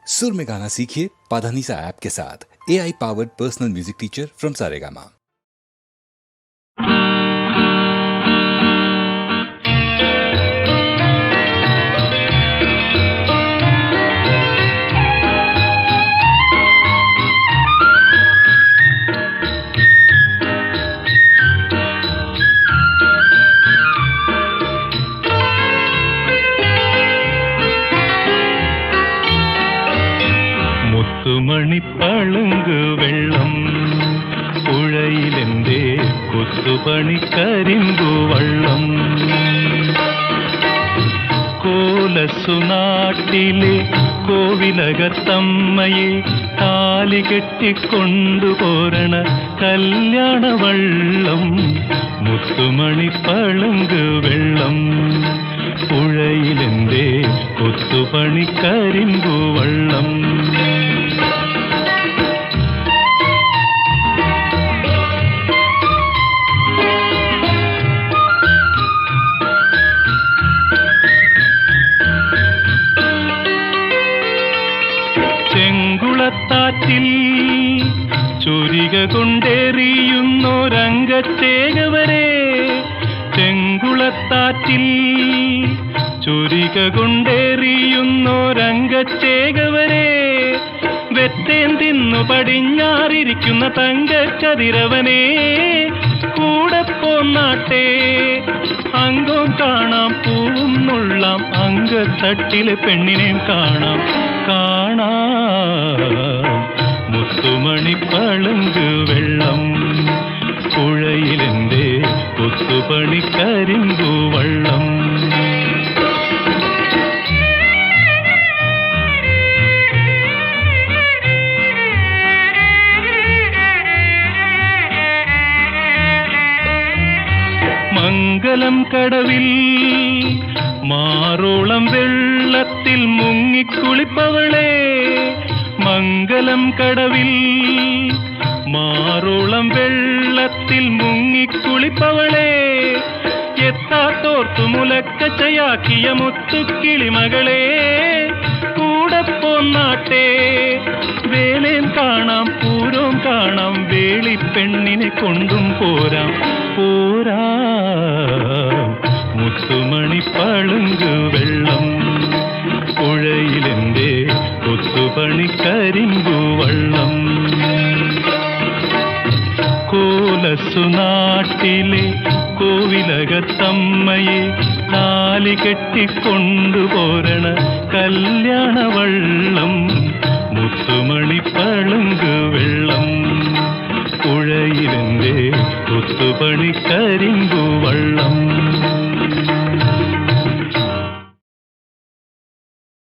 सुर में गाना सीखिए पाधानीसा ऐप के साथ। AI powered personal music teacher from Saregama. മുത്തുമണിപ്പളുങ്ക് വെള്ളം പുഴയിലെന്തേ കൊത്തുപണിക്കരിമ്പു വള്ളം കോലസുനാട്ടിലെ കോവിലകത്തമ്മയെ താലി കെട്ടിക്കൊണ്ടുപോരണ കല്യാണവള്ളം മുത്തുമണിപ്പളുങ്ക് വെള്ളം പുഴയിലെന്തേ കൊത്തുപണിക്കരിമ്പു വള്ളം ചെങ്കുളത്താറ്റിൽ ചുരിക കൊണ്ടെറിയുന്നോരംഗച്ചേകവരെ ചെങ്കുളത്താറ്റിൽ ചുരിക കൊണ്ടെറിയുന്നോരംഗച്ചേകവരെ വെത്തേൻ തിന്നു പടിഞ്ഞാറിരിക്കുന്ന തങ്കക്കതിരവനെ കൂടെ പോന്നാട്ടെ അംഗം കാണാം പൂവും നുള്ളാം അങ്കത്തട്ടിലെ പെണ്ണിനെയും കാണാം മുത്തുമണിപ്പളുങ്ക് വെള്ളം പുഴയിലെന്തേ കൊത്തുപണിക്കരിമ്പു വള്ളം മംഗലം കടവിൽ മാറോളം വെള്ളത്തിൽ മുങ്ങിക്കുളിപ്പവളെ മംഗലം കടവിൽ മാറോളം വെള്ളത്തിൽ മുങ്ങിക്കുളിപ്പവളെ എത്താത്തോർത്തു മുലക്കച്ചയാക്കിയ മുത്തുക്കിളിമകളെ കൂടെ പോന്നാട്ടെ വേലേം കാണാം പൂരോം കാണാം വേളിപ്പെണ്ണിനെ കൊണ്ടും പോരാം മുത്തുമണിപ്പളുങ്ക് വെള്ളം പുഴയിലെന്തേ കൊത്തുപണിക്കരിമ്പു വള്ളം കോലസുനാട്ടിലെ കോവിലകത്തമ്മയെ താലി കെട്ടിക്കൊണ്ടുപോരണ കല്യാണവള്ളം മുത്തുമണിപ്പളുങ്ക് വെള്ളം പുഴയിലെന്തേ കൊത്തുപണിക്കരിമ്പു വള്ളം